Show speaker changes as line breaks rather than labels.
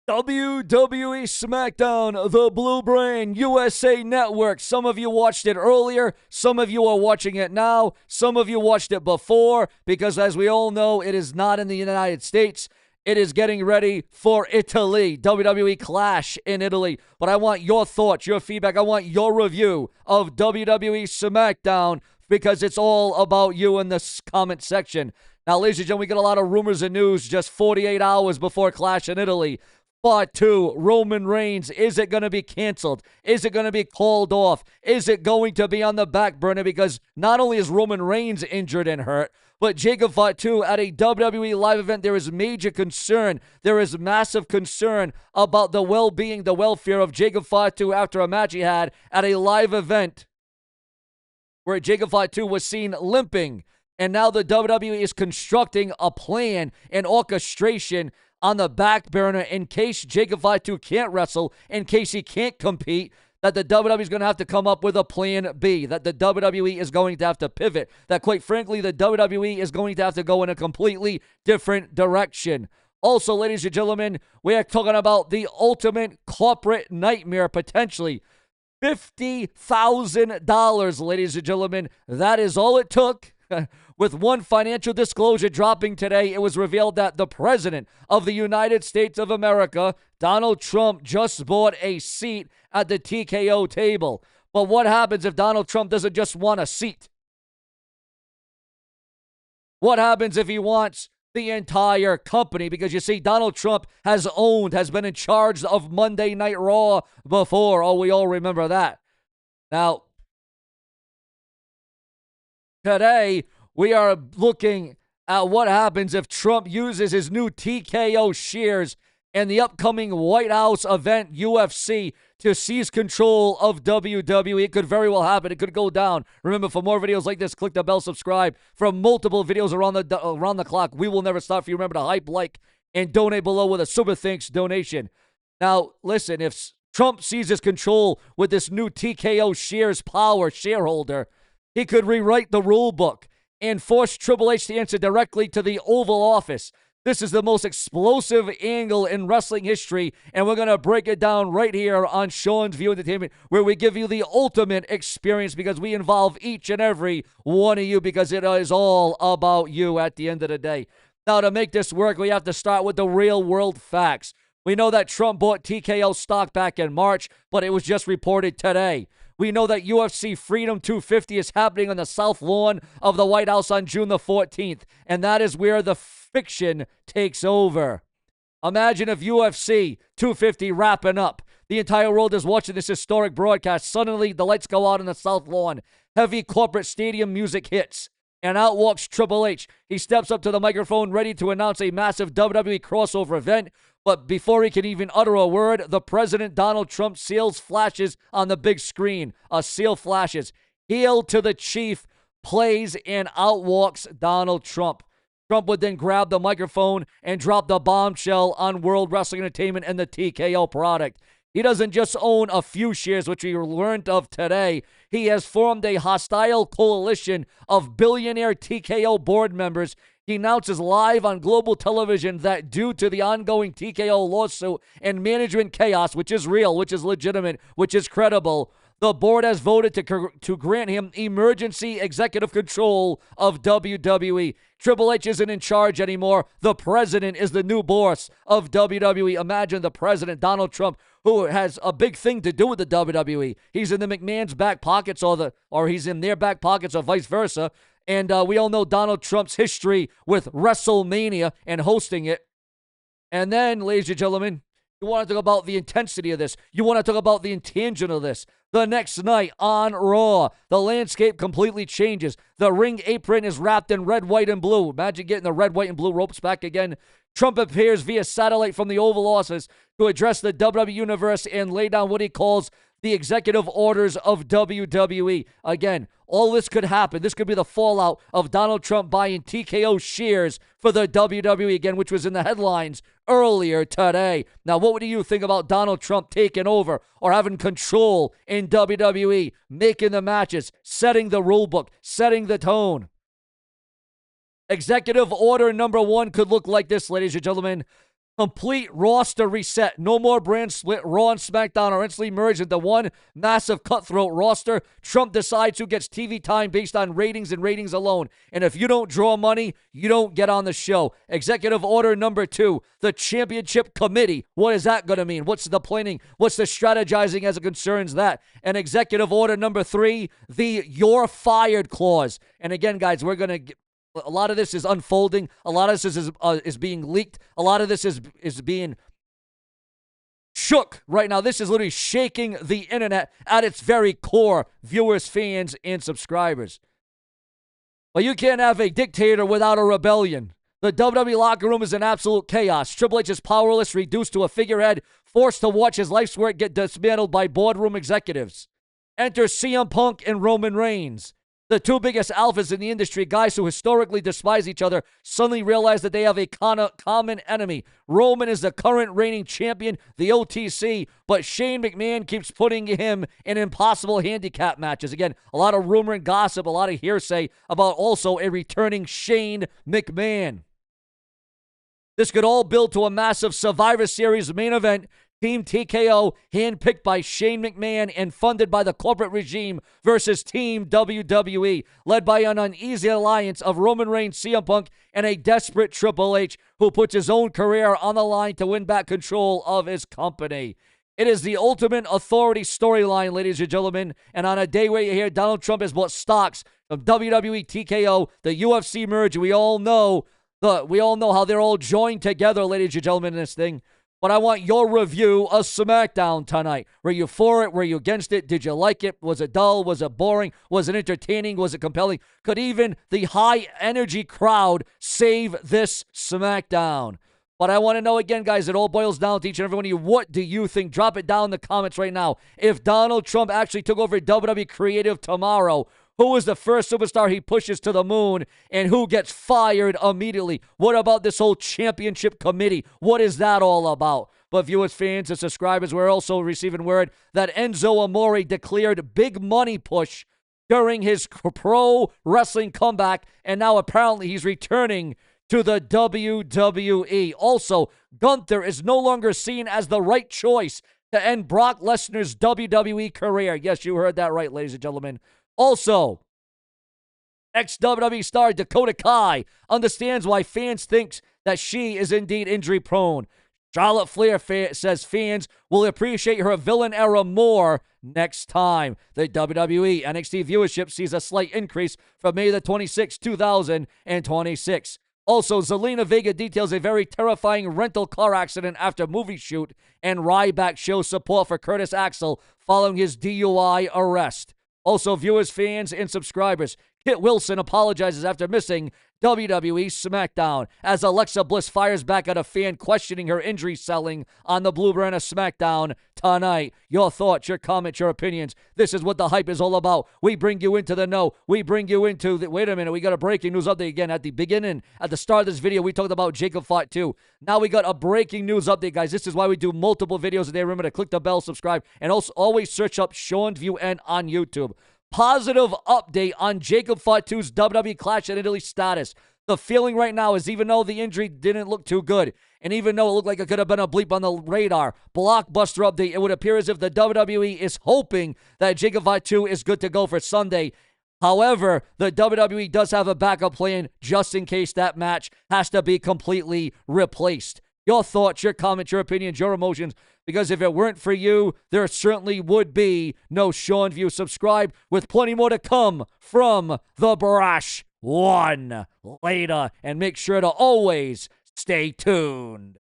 WWE SmackDown, the Blue Brand, USA Network. Some of you watched it earlier. Some of you are watching it now. Some of you watched it before because, as we all know, it is not in the United States. It is getting ready for Italy. WWE Clash in Italy. But I want your thoughts, your feedback. I want your review of WWE SmackDown because it's all about you in this comment section. Now, ladies and gentlemen, we get a lot of rumors and news just 48 hours before Clash in Italy. Part 2, Roman Reigns, is it going to be canceled? Is it going to be called off? Is it going to be on the back burner? Because not only is Roman Reigns injured and hurt, but Jacob Fatu at a WWE live event, there is major concern. There is massive concern about the well-being, the welfare of Jacob Fatu after a match he had at a live event where Jacob Fatu was seen limping. And now the WWE is constructing a plan and orchestration on the back burner in case Jacob Fatu can't wrestle, in case he can't compete, that the WWE is going to have to come up with a plan B, that the WWE is going to have to pivot, that quite frankly, the WWE is going to have to go in a completely different direction. Also, ladies and gentlemen, we are talking about the ultimate corporate nightmare, potentially. $50,000, ladies and gentlemen. That is all it took. With one financial disclosure dropping today, it was revealed that the President of the United States of America, Donald Trump, just bought a seat at the TKO table. But what happens if Donald Trump doesn't just want a seat? What happens if he wants the entire company? Because you see, Donald Trump has been in charge of Monday Night Raw before. Oh, we all remember that. Now, today, we are looking at what happens if Trump uses his new TKO shares in the upcoming White House event, UFC, to seize control of WWE. It could very well happen. It could go down. Remember, for more videos like this, click the bell, subscribe. For multiple videos around the clock, we will never stop. If you remember to hype, like, and donate below with a super thanks donation. Now, listen, if Trump seizes control with this new TKO shares power shareholder, he could rewrite the rule book and force Triple H to answer directly to the Oval Office. This is the most explosive angle in wrestling history, and we're going to break it down right here on Sean's View Entertainment, where we give you the ultimate experience because we involve each and every one of you because it is all about you at the end of the day. Now, to make this work, we have to start with the real-world facts. We know that Trump bought TKO stock back in March, but it was just reported today. We know that UFC Freedom 250 is happening on the South Lawn of the White House on June the 14th, and that is where the fiction takes over. Imagine if UFC 250 wrapping up. The entire world is watching this historic broadcast. Suddenly, the lights go out on the South Lawn. Heavy corporate stadium music hits, and out walks Triple H. He steps up to the microphone ready to announce a massive WWE crossover event. But before he can even utter a word, the President, Donald Trump, seals flashes on the big screen. A seal flashes. Hail to the chief, plays, and out walks Donald Trump. Trump would then grab the microphone and drop the bombshell on World Wrestling Entertainment and the TKO product. He doesn't just own a few shares, which we learned of today. He has formed a hostile coalition of billionaire TKO board members. He announces live on global television that due to the ongoing TKO lawsuit and management chaos, which is real, which is legitimate, which is credible, the board has voted to grant him emergency executive control of WWE. Triple H isn't in charge anymore. The president is the new boss of WWE. Imagine the president, Donald Trump, who has a big thing to do with the WWE. He's in the McMahon's back pockets or he's in their back pockets or vice versa. And we all know Donald Trump's history with WrestleMania and hosting it. And then, ladies and gentlemen, you want to talk about the intensity of this. You want to talk about the intangible of this. The next night on Raw, the landscape completely changes. The ring apron is wrapped in red, white, and blue. Imagine getting the red, white, and blue ropes back again. Trump appears via satellite from the Oval Office to address the WWE Universe and lay down what he calls the executive orders of WWE. Again, all this could happen. This could be the fallout of Donald Trump buying TKO shares for the WWE again, which was in the headlines earlier today. Now, what do you think about Donald Trump taking over or having control in WWE, making the matches, setting the rule book, setting the tone? Executive order number 1 could look like this, ladies and gentlemen. Complete roster reset. No more brand split. Raw and SmackDown are instantly merged into one massive cutthroat roster. Trump decides who gets TV time based on ratings and ratings alone. And if you don't draw money, you don't get on the show. Executive Order number 2, the Championship Committee. What is that going to mean? What's the planning? What's the strategizing as it concerns that? And Executive Order number 3, the "you're fired" clause. And again, guys, we're going to... A lot of this is unfolding. A lot of this is being leaked. A lot of this is being shook right now. This is literally shaking the internet at its very core, viewers, fans, and subscribers. But you can't have a dictator without a rebellion. The WWE locker room is in absolute chaos. Triple H is powerless, reduced to a figurehead, forced to watch his life's work get dismantled by boardroom executives. Enter CM Punk and Roman Reigns. The two biggest alphas in the industry, guys who historically despise each other, suddenly realize that they have a common enemy. Roman is the current reigning champion, the OTC, but Shane McMahon keeps putting him in impossible handicap matches. Again, a lot of rumor and gossip, a lot of hearsay about also a returning Shane McMahon. This could all build to a massive Survivor Series main event. Team TKO, handpicked by Shane McMahon and funded by the corporate regime, versus Team WWE, led by an uneasy alliance of Roman Reigns, CM Punk, and a desperate Triple H who puts his own career on the line to win back control of his company. It is the ultimate authority storyline, ladies and gentlemen, and on a day where you hear Donald Trump has bought stocks of WWE, TKO, the UFC merger, we all know how they're all joined together, ladies and gentlemen, in this thing. But I want your review of SmackDown tonight. Were you for it? Were you against it? Did you like it? Was it dull? Was it boring? Was it entertaining? Was it compelling? Could even the high-energy crowd save this SmackDown? But I want to know again, guys, it all boils down to each and every one of you. What do you think? Drop it down in the comments right now. If Donald Trump actually took over WWE Creative tomorrow, who is the first superstar he pushes to the moon, and who gets fired immediately? What about this whole championship committee? What is that all about? But viewers, fans, and subscribers, we're also receiving word that Enzo Amore declared big money push during his pro wrestling comeback, and now apparently he's returning to the WWE. Also, Gunther is no longer seen as the right choice to end Brock Lesnar's WWE career. Yes, you heard that right, ladies and gentlemen. Also, ex-WWE star Dakota Kai understands why fans think that she is indeed injury-prone. Charlotte Flair says fans will appreciate her villain era more next time. The WWE NXT viewership sees a slight increase from May the 26th, 2026. Also, Zelina Vega details a very terrifying rental car accident after movie shoot, and Ryback shows support for Curtis Axel following his DUI arrest. Also, viewers, fans, and subscribers, Kit Wilson apologizes after missing WWE SmackDown as Alexa Bliss fires back at a fan questioning her injury selling on the Blue Brand of SmackDown tonight. Your thoughts, your comments, your opinions. This is what the hype is all about. We bring you into the know. We bring you into the... Wait a minute. We got a breaking news update again. At the beginning, at the start of this video, we talked about Jacob Fott 2. Now we got a breaking news update, guys. This is why we do multiple videos a day. Remember to click the bell, subscribe, and also always search up SeanzViewEnt on YouTube. Positive update on Jacob Fott 2's WWE Clash at Italy status. The feeling right now is, even though the injury didn't look too good, and even though it looked like it could have been a bleep on the radar, blockbuster update, it would appear as if the WWE is hoping that Jacob Fott 2 is good to go for Sunday. However, the WWE does have a backup plan just in case that match has to be completely replaced. Your thoughts, your comments, your opinions, your emotions, because if it weren't for you, there certainly would be no Sean View. Subscribe with plenty more to come from the Brash One later, and make sure to always stay tuned.